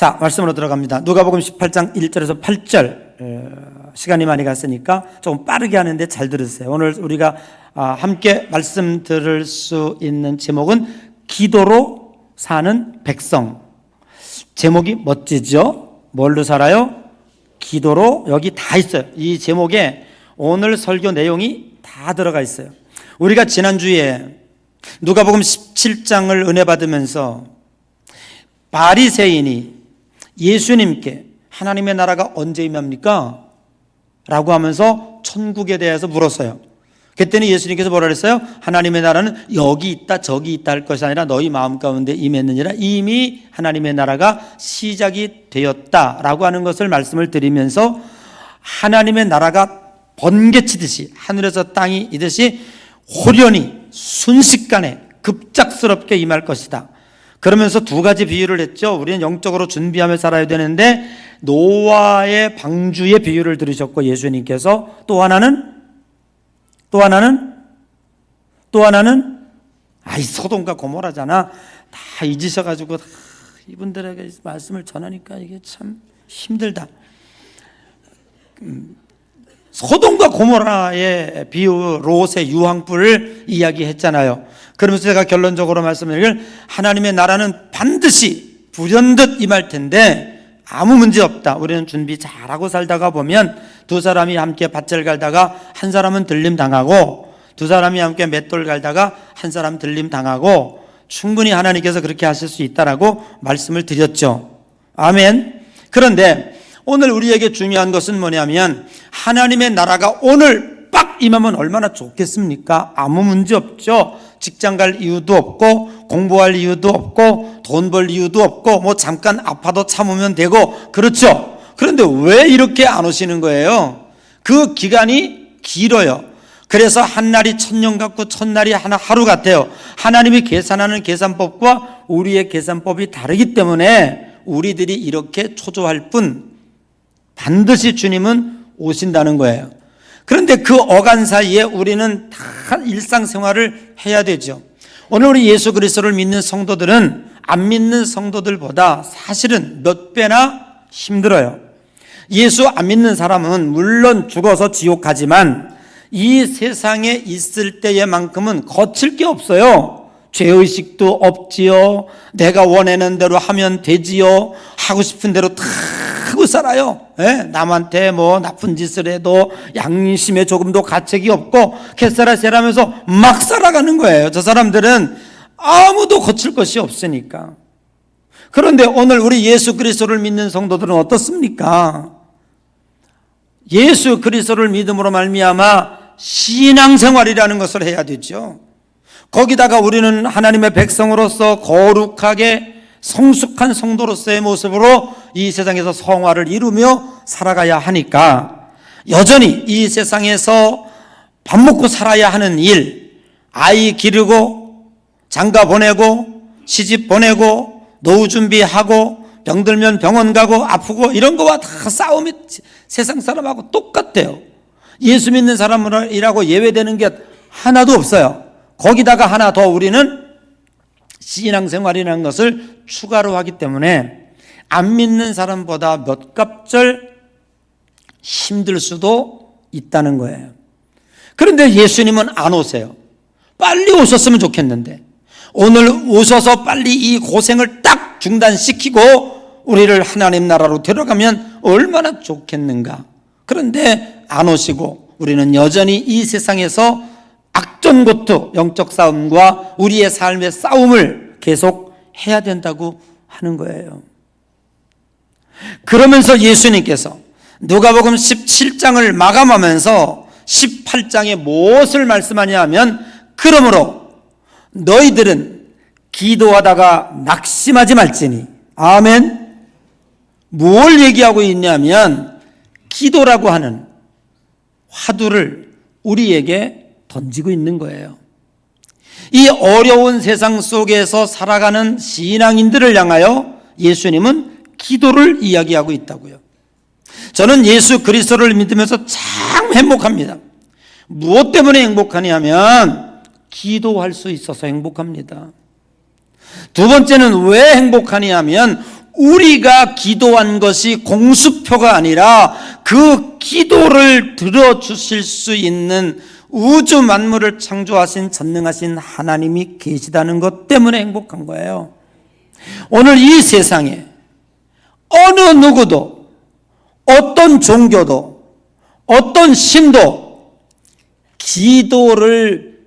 자, 말씀으로 들어갑니다. 누가복음 18장 1절에서 8절. 시간이 많이 갔으니까 조금 빠르게 하는데 잘 들으세요. 오늘 우리가 함께 말씀 들을 수 있는 제목은 기도로 사는 백성. 제목이 멋지죠? 뭘로 살아요? 기도로. 여기 다 있어요. 이 제목에 오늘 설교 내용이 다 들어가 있어요. 우리가 지난주에 누가복음 17장을 은혜 받으면서 바리새인이 예수님께 하나님의 나라가 언제 임합니까? 라고 하면서 천국에 대해서 물었어요. 그랬더니 예수님께서 뭐라 그랬어요? 하나님의 나라는 여기 있다 저기 있다 할 것이 아니라 너희 마음 가운데 임했느니라. 이미 하나님의 나라가 시작이 되었다라고 하는 것을 말씀을 드리면서 하나님의 나라가 번개치듯이 하늘에서 땅이 이듯이 호련히 순식간에 급작스럽게 임할 것이다. 그러면서 두 가지 비유를 했죠. 우리는 영적으로 준비하며 살아야 되는데 노아의 방주의 비유를 들으셨고 예수님께서 또 하나는 이 소돔과 고모라잖아. 다 잊으셔가지고 이분들에게 말씀을 전하니까 이게 참 힘들다. 소돔과 고모라의 비유, 롯의 유황불을 이야기했잖아요. 그러면서 제가 결론적으로 말씀드리길 하나님의 나라는 반드시 불현듯 임할 텐데 아무 문제 없다. 우리는 준비 잘하고 살다가 보면 두 사람이 함께 밭을 갈다가 한 사람은 들림 당하고 두 사람이 함께 맷돌 갈다가 한 사람 들림 당하고 충분히 하나님께서 그렇게 하실 수 있다라고 말씀을 드렸죠. 아멘. 그런데 오늘 우리에게 중요한 것은 뭐냐면 하나님의 나라가 오늘 빡 임하면 얼마나 좋겠습니까? 아무 문제 없죠. 직장 갈 이유도 없고 공부할 이유도 없고 돈 벌 이유도 없고 뭐 잠깐 아파도 참으면 되고 그렇죠. 그런데 왜 이렇게 안 오시는 거예요? 그 기간이 길어요. 그래서 한 날이 천년 같고 천날이 하루 같아요. 하나님이 계산하는 계산법과 우리의 계산법이 다르기 때문에 우리들이 이렇게 초조할 뿐 반드시 주님은 오신다는 거예요. 그런데 그 어간 사이에 우리는 다 일상생활을 해야 되죠. 오늘 우리 예수 그리스도를 믿는 성도들은 안 믿는 성도들보다 사실은 몇 배나 힘들어요. 예수 안 믿는 사람은 물론 죽어서 지옥 가지만 이 세상에 있을 때에만큼은 거칠 게 없어요. 죄의식도 없지요. 내가 원하는 대로 하면 되지요. 하고 싶은 대로 다 하고 살아요. 남한테 뭐 나쁜 짓을 해도 양심에 조금도 가책이 없고 개싸라세라면서 막 살아가는 거예요. 저 사람들은 아무도 거칠 것이 없으니까. 그런데 오늘 우리 예수 그리스도를 믿는 성도들은 어떻습니까? 예수 그리스도를 믿음으로 말미암아 신앙생활이라는 것을 해야 되죠. 거기다가 우리는 하나님의 백성으로서 거룩하게 성숙한 성도로서의 모습으로 이 세상에서 성화를 이루며 살아가야 하니까 여전히 이 세상에서 밥 먹고 살아야 하는 일, 아이 기르고 장가 보내고 시집 보내고 노후 준비하고 병들면 병원 가고 아프고 이런 거와 다 싸움이 세상 사람하고 똑같아요. 예수 믿는 사람이라고 예외되는 게 하나도 없어요. 거기다가 하나 더 우리는 신앙생활이라는 것을 추가로 하기 때문에 안 믿는 사람보다 몇 갑절 힘들 수도 있다는 거예요. 그런데 예수님은 안 오세요. 빨리 오셨으면 좋겠는데 오늘 오셔서 빨리 이 고생을 딱 중단시키고 우리를 하나님 나라로 데려가면 얼마나 좋겠는가. 그런데 안 오시고 우리는 여전히 이 세상에서 악전고투 영적 싸움과 우리의 삶의 싸움을 계속 해야 된다고 하는 거예요. 그러면서 예수님께서 누가복음 17장을 마감하면서 18장에 무엇을 말씀하냐 하면 그러므로 너희들은 기도하다가 낙심하지 말지니. 아멘. 뭘 얘기하고 있냐면 기도라고 하는 화두를 우리에게 던지고 있는 거예요. 이 어려운 세상 속에서 살아가는 신앙인들을 향하여 예수님은 기도를 이야기하고 있다고요. 저는 예수 그리스도를 믿으면서 참 행복합니다. 무엇 때문에 행복하냐면 기도할 수 있어서 행복합니다. 두 번째는 왜 행복하냐면 우리가 기도한 것이 공수표가 아니라 그 기도를 들어주실 수 있는 우주 만물을 창조하신 전능하신 하나님이 계시다는 것 때문에 행복한 거예요. 오늘 이 세상에 어느 누구도, 어떤 종교도, 어떤 신도 기도를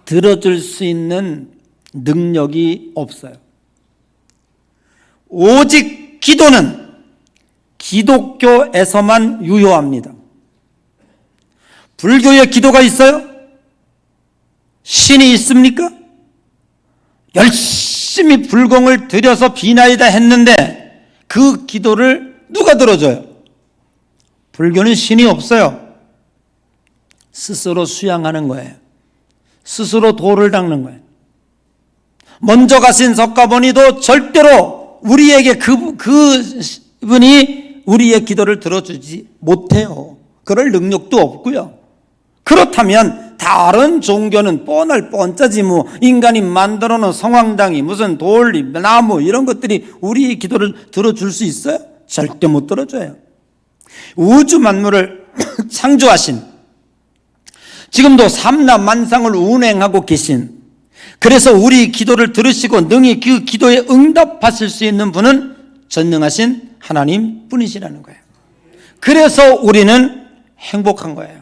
들어줄 수 있는 능력이 없어요. 오직 기도는 기독교에서만 유효합니다. 불교에 기도가 있어요? 신이 있습니까? 열심히 불공을 들여서 비나이다 했는데 그 기도를 누가 들어줘요? 불교는 신이 없어요. 스스로 수양하는 거예요. 스스로 도를 닦는 거예요. 먼저 가신 석가모니도 절대로 우리에게 그분이 우리의 기도를 들어주지 못해요. 그럴 능력도 없고요. 그렇다면 다른 종교는 뻔할 뻔짜지 뭐 인간이 만들어 놓은 성황당이 무슨 돌, 나무 이런 것들이 우리의 기도를 들어줄 수 있어요? 절대 못 들어줘요. 우주 만물을 창조하신, 지금도 삼라만상을 운행하고 계신, 그래서 우리 기도를 들으시고 능히 그 기도에 응답하실 수 있는 분은 전능하신 하나님 뿐이시라는 거예요. 그래서 우리는 행복한 거예요.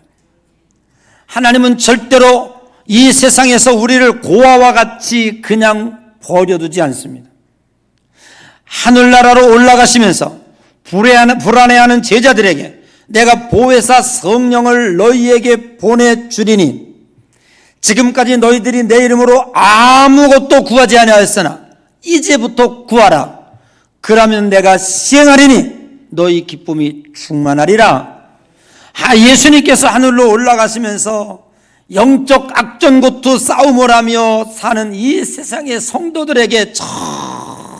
하나님은 절대로 이 세상에서 우리를 고아와 같이 그냥 버려두지 않습니다. 하늘나라로 올라가시면서 불안해하는 제자들에게 내가 보혜사 성령을 너희에게 보내주리니 지금까지 너희들이 내 이름으로 아무것도 구하지 아니하였으나 이제부터 구하라. 그러면 내가 시행하리니 너희 기쁨이 충만하리라. 예수님께서 하늘로 올라가시면서 영적 악전고투 싸움을 하며 사는 이 세상의 성도들에게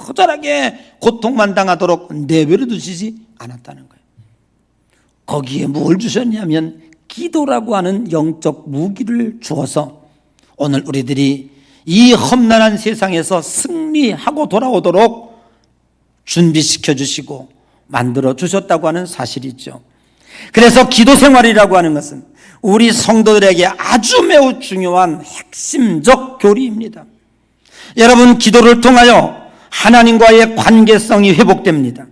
처절하게 고통만 당하도록 내버려 두시지 않았다는 거예요. 거기에 뭘 주셨냐면 기도라고 하는 영적 무기를 주어서 오늘 우리들이 이 험난한 세상에서 승리하고 돌아오도록 준비시켜 주시고 만들어 주셨다고 하는 사실이죠. 그래서 기도 생활이라고 하는 것은 우리 성도들에게 아주 매우 중요한 핵심적 교리입니다. 여러분, 기도를 통하여 하나님과의 관계성이 회복됩니다.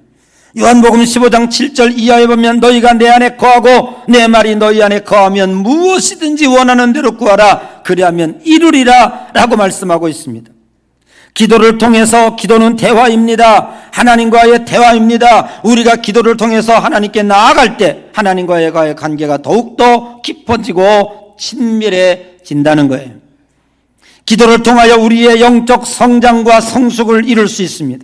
요한복음 15장 7절 이하에 보면 너희가 내 안에 거하고 내 말이 너희 안에 거하면 무엇이든지 원하는 대로 구하라 그리하면 이루리라 라고 말씀하고 있습니다. 기도를 통해서, 기도는 대화입니다. 하나님과의 대화입니다. 우리가 기도를 통해서 하나님께 나아갈 때 하나님과의 관계가 더욱더 깊어지고 친밀해진다는 거예요. 기도를 통하여 우리의 영적 성장과 성숙을 이룰 수 있습니다.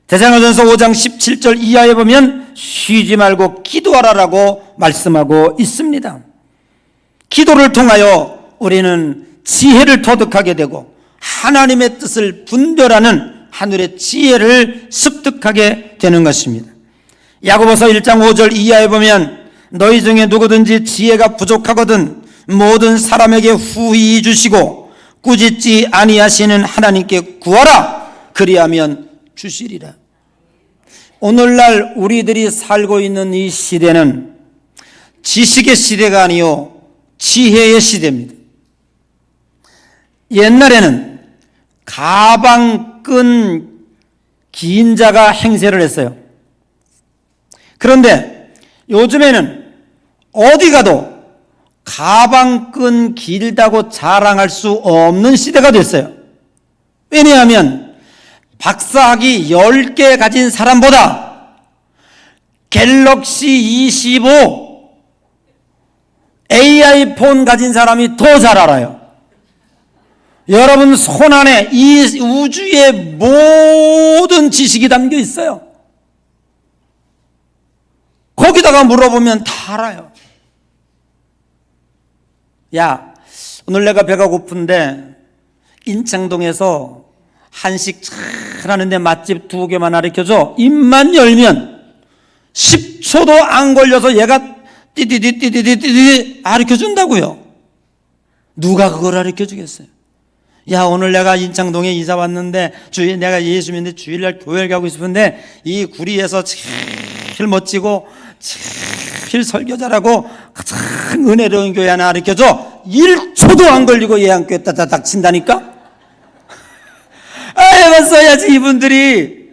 데살로니가전서 5장 17절 이하에 보면 쉬지 말고 기도하라라고 말씀하고 있습니다. 기도를 통하여 우리는 지혜를 터득하게 되고 하나님의 뜻을 분별하는 하늘의 지혜를 습득하게 되는 것입니다. 야고보서 1장 5절 이하에 보면 너희 중에 누구든지 지혜가 부족하거든 모든 사람에게 후히 주시고 꾸짖지 아니하시는 하나님께 구하라 그리하면 주시리라. 오늘날 우리들이 살고 있는 이 시대는 지식의 시대가 아니요 지혜의 시대입니다. 옛날에는 가방 끈 긴 자가 행세를 했어요. 그런데 요즘에는 어디 가도 가방 끈 길다고 자랑할 수 없는 시대가 됐어요. 왜냐하면 박사학위 10개 가진 사람보다 갤럭시 25 AI 폰 가진 사람이 더 잘 알아요. 여러분 손 안에 이 우주의 모든 지식이 담겨 있어요. 거기다가 물어보면 다 알아요. 야, 오늘 내가 배가 고픈데 인창동에서 한식 잘 하는데 맛집 2개만 가르쳐줘. 입만 열면 10초도 안 걸려서 얘가 띠디디띠디디띠디 가르쳐준다고요. 누가 그걸 가르쳐주겠어요? 야, 오늘 내가 인창동에 이사 왔는데 내가 예수 믿는데 주일날 교회를 가고 싶은데 이 구리에서 제일 멋지고 제일 설교 잘하고 가장 은혜로운 교회 하나 가르쳐줘. 1초도 안 걸리고 예안교회 따다닥 친다니까. 해봤어야지. 이분들이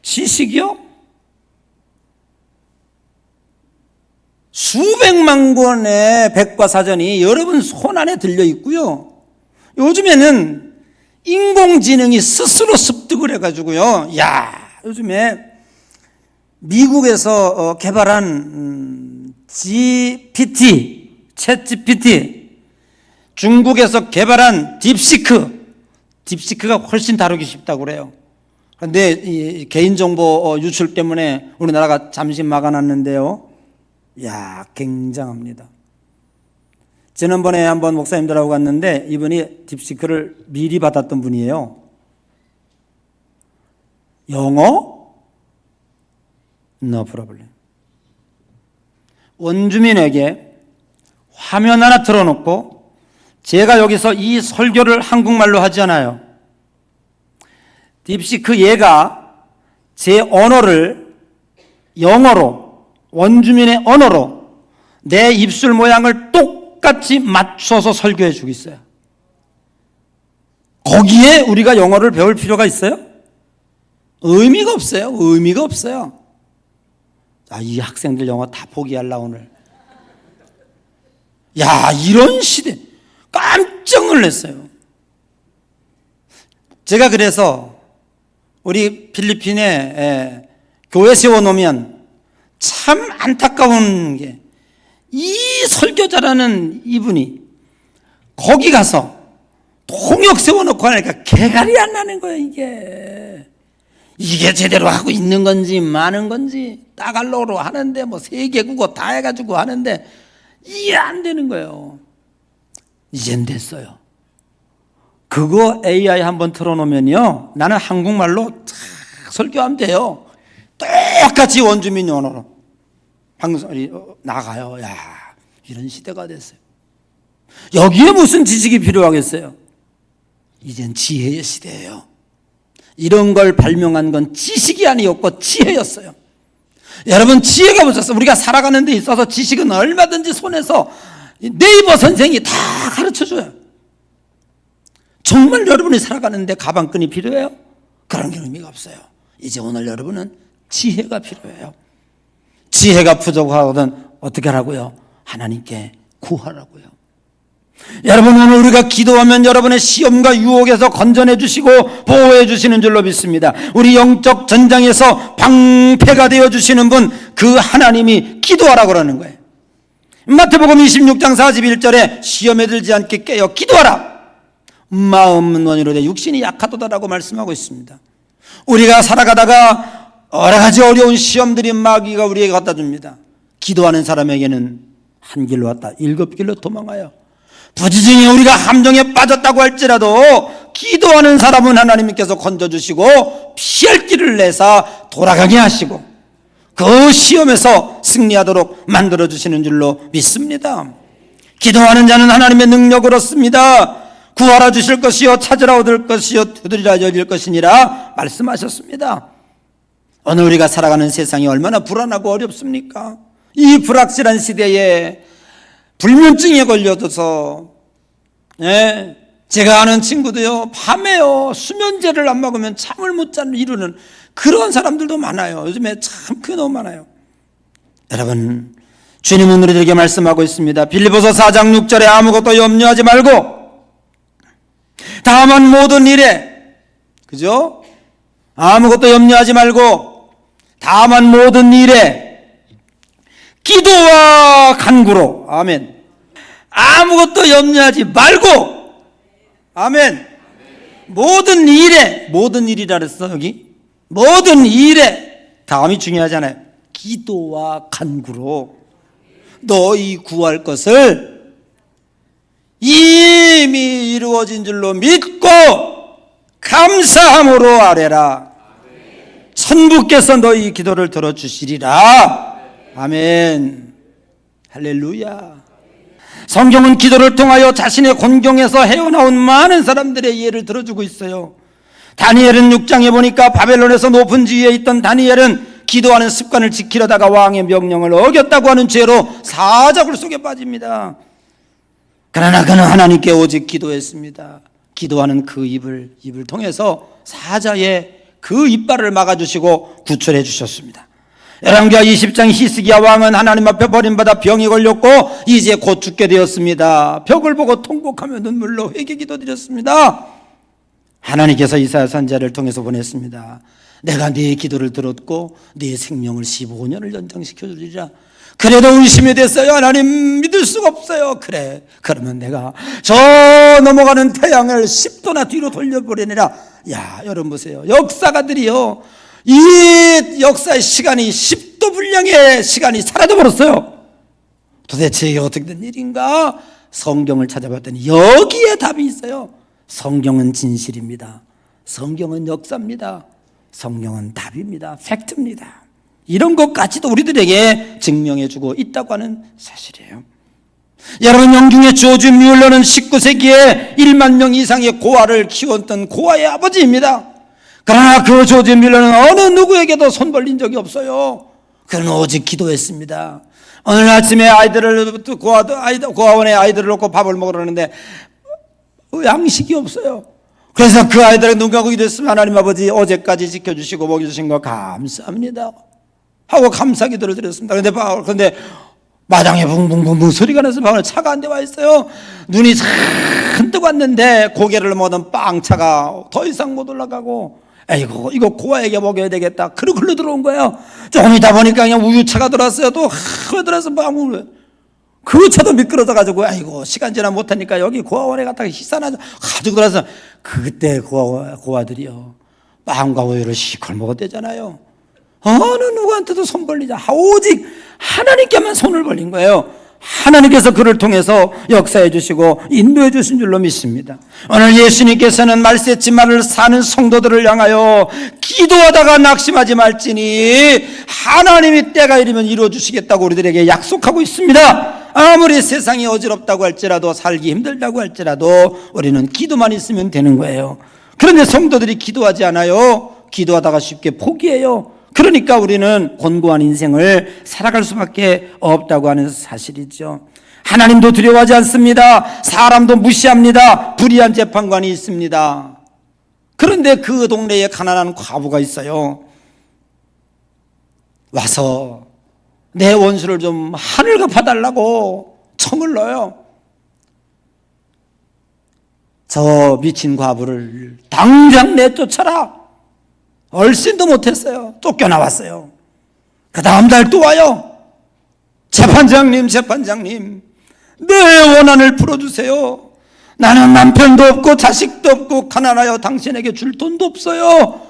지식이요? 수백만 권의 백과사전이 여러분 손 안에 들려 있고요. 요즘에는 인공지능이 스스로 습득을 해가지고요. 요즘에 미국에서 개발한 챗GPT, 중국에서 개발한 딥시크가 훨씬 다루기 쉽다고 그래요. 그런데 이 개인정보 유출 때문에 우리나라가 잠시 막아놨는데요. 굉장합니다. 지난번에 한번 목사님들하고 갔는데 이분이 딥시크를 미리 받았던 분이에요. 영어? No problem. 원주민에게 화면 하나 틀어놓고 제가 여기서 이 설교를 한국말로 하잖아요. 딥시크 얘가 제 언어를 영어로, 원주민의 언어로 내 입술 모양을 똑같이 맞춰서 설교해 주고 있어요. 거기에 우리가 영어를 배울 필요가 있어요? 의미가 없어요. 이 학생들 영어 다 포기할라 오늘. 이런 시대. 깜짝 놀랐어요. 제가 그래서 우리 필리핀에 교회 세워놓으면 참 안타까운 게 이 설교 잘하는 이분이 거기 가서 통역 세워놓고 하니까 개갈이 안 나는 거예요. 이게 제대로 하고 있는 건지 많은 건지 따갈로로 하는데 뭐 세계국어 다 해가지고 하는데 이해 안 되는 거예요. 이젠 됐어요. 그거 AI 한번 틀어놓으면요, 나는 한국말로 설교하면 돼요. 똑같이 원주민 언어로 방송이 나가요. 이런 시대가 됐어요. 여기에 무슨 지식이 필요하겠어요? 이젠 지혜의 시대예요. 이런 걸 발명한 건 지식이 아니었고 지혜였어요. 여러분, 지혜가 무엇이었어요? 우리가 살아가는 데 있어서 지식은 얼마든지 손에서 네이버 선생이 다 가르쳐줘요. 정말 여러분이 살아가는데 가방끈이 필요해요? 그런 게 의미가 없어요. 이제 오늘 여러분은 지혜가 필요해요. 지혜가 부족하거든 어떻게 하라고요? 하나님께 구하라고요. 여러분, 오늘 우리가 기도하면 여러분의 시험과 유혹에서 건져내 주시고 보호해 주시는 줄로 믿습니다. 우리 영적 전장에서 방패가 되어 주시는 분, 그 하나님이 기도하라고 그러는 거예요. 마태복음 26장 41절에 시험에 들지 않게 깨어 기도하라. 마음은 원이로되 육신이 약하도다라고 말씀하고 있습니다. 우리가 살아가다가 여러 가지 어려운 시험들이 마귀가 우리에게 갖다 줍니다. 기도하는 사람에게는 한 길로 왔다 7길로 도망가요. 부지중에 우리가 함정에 빠졌다고 할지라도 기도하는 사람은 하나님께서 건져주시고 피할 길을 내사 돌아가게 하시고 그 시험에서 승리하도록 만들어주시는 줄로 믿습니다. 기도하는 자는 하나님의 능력을 얻습니다. 구하라 주실 것이요 찾으라 얻을 것이요 두드리라 열릴 것이니라 말씀하셨습니다. 오늘 우리가 살아가는 세상이 얼마나 불안하고 어렵습니까? 이 불확실한 시대에 불면증에 걸려서 제가 아는 친구도요, 밤에요 수면제를 안 먹으면 잠을 못 자는 이루는 그런 사람들도 많아요. 요즘에 참 그게 너무 많아요. 여러분, 주님은 우리들에게 말씀하고 있습니다. 빌립보서 4장 6절에 아무것도 염려하지 말고 다만 모든 일에, 그죠? 아무것도 염려하지 말고 다만 모든 일에 기도와 간구로, 아멘. 아무것도 염려하지 말고, 아멘. 모든 일이라 그랬어 여기. 모든 일에, 다음이 중요하잖아요. 기도와 간구로 너희 구할 것을 이미 이루어진 줄로 믿고 감사함으로 아뢰라. 천부께서 너희 기도를 들어주시리라. 아멘. 할렐루야. 성경은 기도를 통하여 자신의 곤경에서 헤어나온 많은 사람들의 예를 들어주고 있어요. 다니엘은 6장에 보니까 바벨론에서 높은 지위에 있던 다니엘은 기도하는 습관을 지키려다가 왕의 명령을 어겼다고 하는 죄로 사자굴 속에 빠집니다. 그러나 그는 하나님께 오직 기도했습니다. 기도하는 그 입을 통해서 사자의 그 이빨을 막아주시고 구출해 주셨습니다. 열왕기하 20장 히스기야 왕은 하나님 앞에 버림받아 병이 걸렸고 이제 곧 죽게 되었습니다. 벽을 보고 통곡하며 눈물로 회개 기도드렸습니다. 하나님께서 이사야 선지자를 통해서 보냈습니다. 내가 네 기도를 들었고 네 생명을 15년을 연장시켜 주리라. 그래도 의심이 됐어요. 하나님 믿을 수가 없어요. 그래, 그러면 내가 저 넘어가는 태양을 10도나 뒤로 돌려버리니라. 야, 여러분 보세요. 역사가들이요, 이 역사의 시간이 10도 분량의 시간이 사라져버렸어요. 도대체 이게 어떻게 된 일인가? 성경을 찾아봤더니 여기에 답이 있어요. 성경은 진실입니다. 성경은 역사입니다. 성경은 답입니다. 팩트입니다. 이런 것까지도 우리들에게 증명해주고 있다고 하는 사실이에요. 여러분, 영중의 조지 뮬러는 19세기에 1만 명 이상의 고아를 키웠던 고아의 아버지입니다. 그러나 그 조지 뮬러는 어느 누구에게도 손 벌린 적이 없어요. 그는 오직 기도했습니다. 오늘 아침에 고아원에 아이들을 놓고 밥을 먹으러 가는데 양식이 없어요. 그래서 그 아이들의 눈 감고 기도했으면 하나님 아버지 어제까지 지켜주시고 먹여주신 거 감사합니다 하고 감사 기도를 드렸습니다. 그런데 마당에 붕붕붕붕 소리가 나서 방을 차가 한 대 와 있어요. 눈이 잔뜩 왔는데 고개를 먹던 빵차가 더 이상 못 올라가고, 에이고 이거 고아에게 먹여야 되겠다. 그러고 들어온 거예요. 조금 있다 보니까 그냥 우유차가 들어왔어요. 또 들어서 빵을, 그 차도 미끄러져 가지고 아이고 시간 지나 못하니까 여기 고아원에 갔다가 희산하자 가지고 들어와서, 그때 고아들이요 빵과 우유를 시컬 먹었대잖아요. 어느 누구한테도 손 벌리자. 오직 하나님께만 손을 벌린 거예요. 하나님께서 그를 통해서 역사해 주시고 인도해 주신 줄로 믿습니다. 오늘 예수님께서는 말세지만을 사는 성도들을 향하여 기도하다가 낙심하지 말지니 하나님이 때가 이르면 이루어 주시겠다고 우리들에게 약속하고 있습니다. 아무리 세상이 어지럽다고 할지라도, 살기 힘들다고 할지라도 우리는 기도만 있으면 되는 거예요. 그런데 성도들이 기도하지 않아요. 기도하다가 쉽게 포기해요. 그러니까 우리는 곤고한 인생을 살아갈 수밖에 없다고 하는 사실이죠. 하나님도 두려워하지 않습니다. 사람도 무시합니다. 불의한 재판관이 있습니다. 그런데 그 동네에 가난한 과부가 있어요. 와서 내 원수를 좀 하늘 갚아달라고 청을 넣어요. 저 미친 과부를 당장 내쫓아라. 얼씬도 못했어요. 쫓겨나왔어요. 그 다음 달 또 와요. 재판장님, 내 원한을 풀어주세요. 나는 남편도 없고 자식도 없고 가난하여 당신에게 줄 돈도 없어요.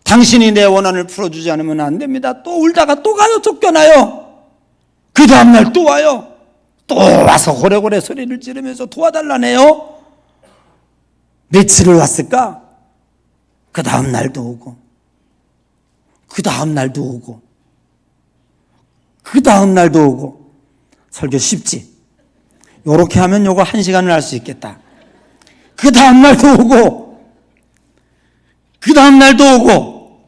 당신이 내 원한을 풀어주지 않으면 안 됩니다. 또 울다가 또 가요. 쫓겨나요. 그 다음 날 또 와요. 또 와서 고래고래 소리를 지르면서 도와달라네요. 며칠을 왔을까? 그 다음 날도 오고, 그 다음 날도 오고, 그 다음 날도 오고. 설교 쉽지? 요렇게 하면 요거 1시간을 할 수 있겠다. 그 다음 날도 오고, 그 다음 날도 오고,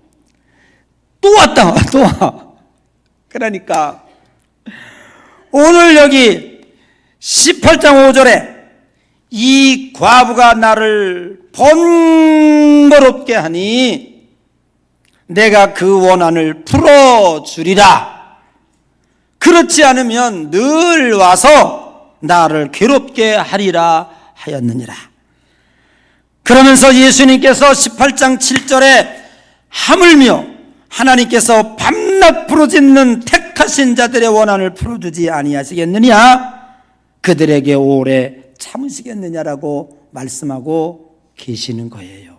또 왔다, 또 와. 그러니까 오늘 여기 18장 5절에 이 과부가 나를 번거롭게 하니 내가 그 원한을 풀어주리라. 그렇지 않으면 늘 와서 나를 괴롭게 하리라 하였느니라. 그러면서 예수님께서 18장 7절에 하물며 하나님께서 밤낮 부르짖는 택하신 자들의 원한을 풀어주지 아니하시겠느냐? 그들에게 오래 참으시겠느냐라고 말씀하고 계시는 거예요.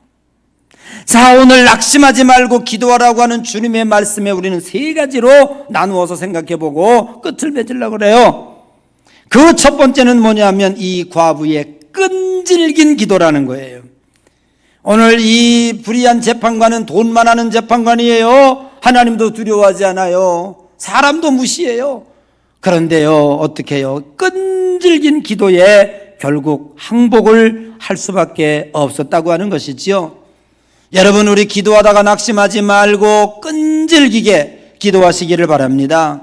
자, 오늘 낙심하지 말고 기도하라고 하는 주님의 말씀에 우리는 3가지로 나누어서 생각해보고 끝을 맺으려고 그래요. 그 첫 번째는 뭐냐면 이 과부의 끈질긴 기도라는 거예요. 오늘 이 불의한 재판관은 돈만 하는 재판관이에요. 하나님도 두려워하지 않아요. 사람도 무시해요. 그런데요, 어떻게 해요? 끈질긴 기도에 결국 항복을 할 수밖에 없었다고 하는 것이지요. 여러분, 우리 기도하다가 낙심하지 말고 끈질기게 기도하시기를 바랍니다.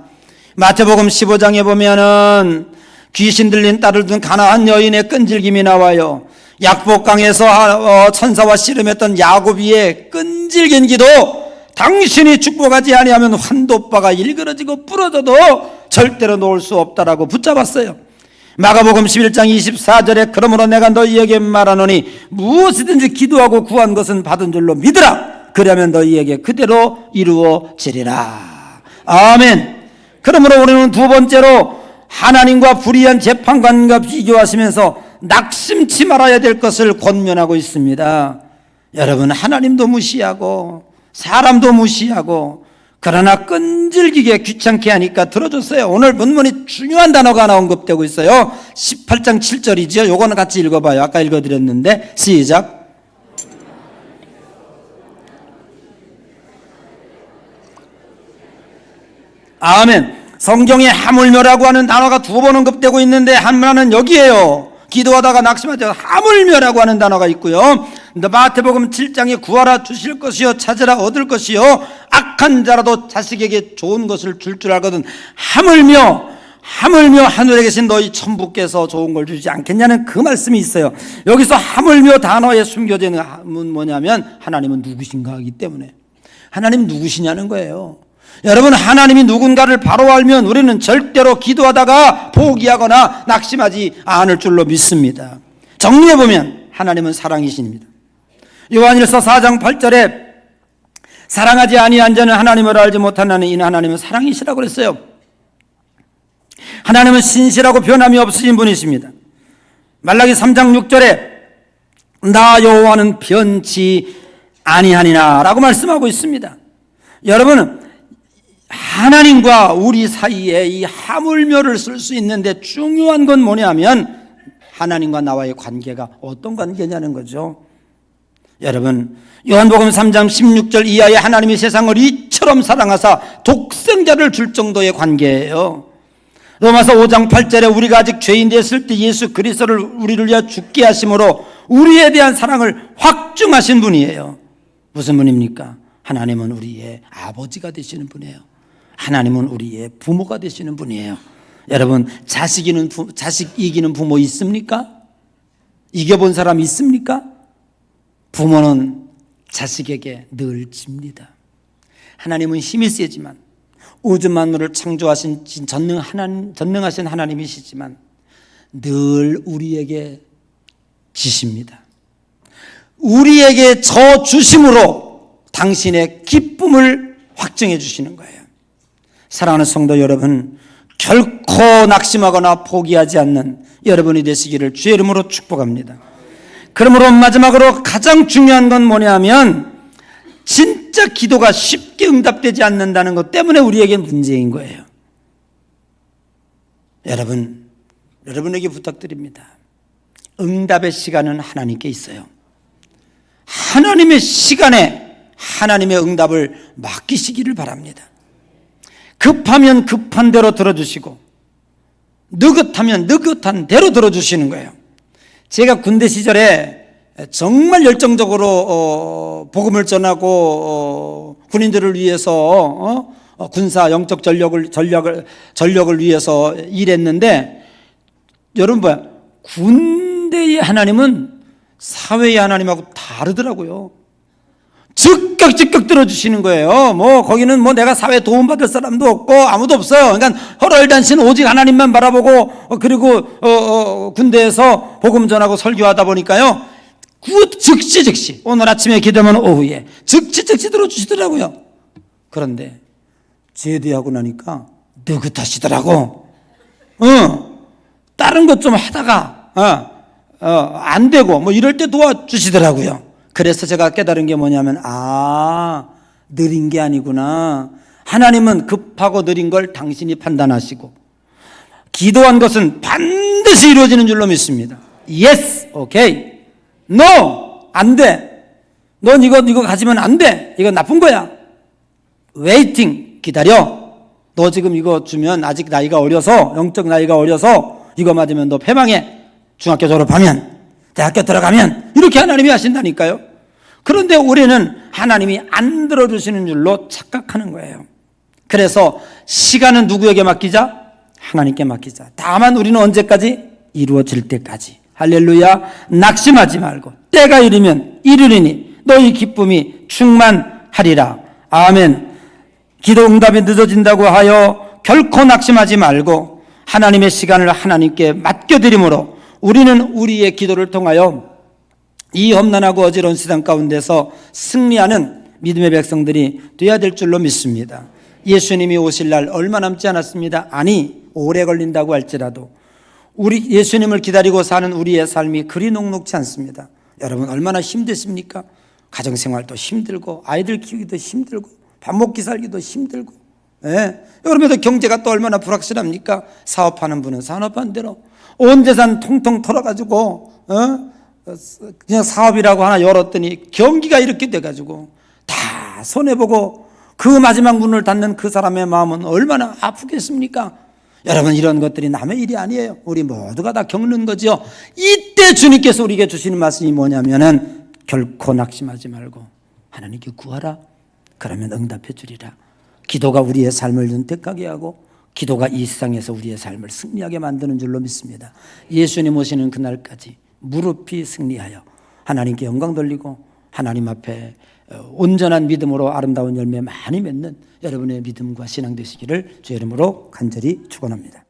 마태복음 15장에 보면은 귀신 들린 딸을 둔 가나안 여인의 끈질김이 나와요. 약복강에서 천사와 씨름했던 야곱이의 끈질긴 기도, 당신이 축복하지 아니하면 환도바가 일그러지고 부러져도 절대로 놓을 수 없다라고 붙잡았어요. 마가복음 11장 24절에 그러므로 내가 너희에게 말하노니 무엇이든지 기도하고 구한 것은 받은 줄로 믿으라. 그러면 너희에게 그대로 이루어지리라. 아멘. 그러므로 우리는 두 번째로 하나님과 불의한 재판관과 비교하시면서 낙심치 말아야 될 것을 권면하고 있습니다. 여러분, 하나님도 무시하고 사람도 무시하고 그러나 끈질기게 귀찮게 하니까 들어줬어요. 오늘 본문이 중요한 단어가 하나 언급되고 있어요. 18장 7절이죠. 요거는 같이 읽어봐요. 아까 읽어드렸는데 시작. 아멘. 성경에 하물며라고 하는 단어가 두 번 언급되고 있는데 하나는 여기에요. 기도하다가 낙심하지 하물며라고 하는 단어가 있고요. 마태복음 7장에 구하라 주실 것이요 찾으라 얻을 것이요 악한 자라도 자식에게 좋은 것을 줄 알거든 하물며 하늘에 계신 너희 천부께서 좋은 걸 주지 않겠냐는 그 말씀이 있어요. 여기서 하물며 단어에 숨겨져 있는 뭐냐면 하나님은 누구신가 하기 때문에 하나님 누구시냐는 거예요. 여러분, 하나님이 누군가를 바로 알면 우리는 절대로 기도하다가 포기하거나 낙심하지 않을 줄로 믿습니다. 정리해보면 하나님은 사랑이십니다. 요한일서 4장 8절에 사랑하지 아니한 자는 하나님을 알지 못하나니 이는 하나님은 사랑이시라고 그랬어요. 하나님은 신실하고 변함이 없으신 분이십니다. 말라기 3장 6절에 나 여호와는 변치 아니하니라 라고 말씀하고 있습니다. 여러분, 하나님과 우리 사이에 이 하물며를 쓸 수 있는데 중요한 건 뭐냐면 하나님과 나와의 관계가 어떤 관계냐는 거죠. 여러분, 요한복음 3장 16절 이하에 하나님이 세상을 이처럼 사랑하사 독생자를 줄 정도의 관계예요. 로마서 5장 8절에 우리가 아직 죄인 되었을 때 예수 그리스도를 우리를 위하여 죽게 하심으로 우리에 대한 사랑을 확증하신 분이에요. 무슨 분입니까? 하나님은 우리의 아버지가 되시는 분이에요. 하나님은 우리의 부모가 되시는 분이에요. 여러분, 자식 이기는 부모 있습니까? 이겨본 사람 있습니까? 부모는 자식에게 늘 집니다. 하나님은 힘이 세지만 우주 만물을 창조하신 전능하신 하나님이시지만 늘 우리에게 지십니다. 우리에게 저 주심으로 당신의 기쁨을 확증해 주시는 거예요. 사랑하는 성도 여러분, 결코 낙심하거나 포기하지 않는 여러분이 되시기를 주의 이름으로 축복합니다. 그러므로 마지막으로 가장 중요한 건 뭐냐면 진짜 기도가 쉽게 응답되지 않는다는 것 때문에 우리에게 문제인 거예요. 여러분에게 부탁드립니다. 응답의 시간은 하나님께 있어요. 하나님의 시간에 하나님의 응답을 맡기시기를 바랍니다. 급하면 급한 대로 들어주시고 느긋하면 느긋한 대로 들어주시는 거예요. 제가 군대 시절에 정말 열정적으로 복음을 전하고 군인들을 위해서 군사 영적 전력을 위해서 일했는데 여러분 뭐야? 군대의 하나님은 사회의 하나님하고 다르더라고요. 즉각 들어주시는 거예요. 거기는 내가 사회에 도움받을 사람도 없고 아무도 없어요. 그러니까 헐헐단신 오직 하나님만 바라보고 그리고 군대에서 복음 전하고 설교하다 보니까요. 즉시 오늘 아침에 기도하면 오후에 즉시 들어주시더라고요. 그런데 제대하고 나니까 느긋하시더라고. 다른 것 좀 하다가 안 되고 이럴 때 도와주시더라고요. 그래서 제가 깨달은 게 뭐냐면 느린 게 아니구나. 하나님은 급하고 느린 걸 당신이 판단하시고 기도한 것은 반드시 이루어지는 줄로 믿습니다. Yes, okay. No, 안 돼. 넌 이거 가지면 안 돼. 이거 나쁜 거야. Waiting, 기다려. 너 지금 이거 주면 아직 나이가 어려서, 영적 나이가 어려서 이거 맞으면 너 패망해. 중학교 졸업하면, 대학교 들어가면, 이렇게 하나님이 하신다니까요. 그런데 우리는 하나님이 안 들어주시는 줄로 착각하는 거예요. 그래서 시간은 누구에게 맡기자? 하나님께 맡기자. 다만 우리는 언제까지? 이루어질 때까지. 할렐루야. 낙심하지 말고 때가 이르면 이르리니 너희 기쁨이 충만하리라. 아멘. 기도 응답이 늦어진다고 하여 결코 낙심하지 말고 하나님의 시간을 하나님께 맡겨드림으로 우리는 우리의 기도를 통하여 이 험난하고 어지러운 세상 가운데서 승리하는 믿음의 백성들이 되어야 될 줄로 믿습니다. 예수님이 오실 날 얼마 남지 않았습니다. 아니, 오래 걸린다고 할지라도 우리 예수님을 기다리고 사는 우리의 삶이 그리 녹록지 않습니다. 여러분 얼마나 힘드십니까? 가정생활도 힘들고 아이들 키우기도 힘들고 밥 먹기 살기도 힘들고, 여러분들 경제가 또 얼마나 불확실합니까? 사업하는 분은 사업한 대로 온 재산 통통 털어가지고 그냥 사업이라고 하나 열었더니 경기가 이렇게 돼가지고 다 손해보고 그 마지막 문을 닫는 그 사람의 마음은 얼마나 아프겠습니까? 여러분 이런 것들이 남의 일이 아니에요. 우리 모두가 다 겪는 거죠. 이때 주님께서 우리에게 주시는 말씀이 뭐냐면은 결코 낙심하지 말고 하나님께 구하라. 그러면 응답해 주리라. 기도가 우리의 삶을 윤택하게 하고 기도가 이 세상에서 우리의 삶을 승리하게 만드는 줄로 믿습니다. 예수님 오시는 그날까지 무릎이 승리하여 하나님께 영광 돌리고 하나님 앞에 온전한 믿음으로 아름다운 열매 많이 맺는 여러분의 믿음과 신앙 되시기를 주의 이름으로 간절히 축원합니다.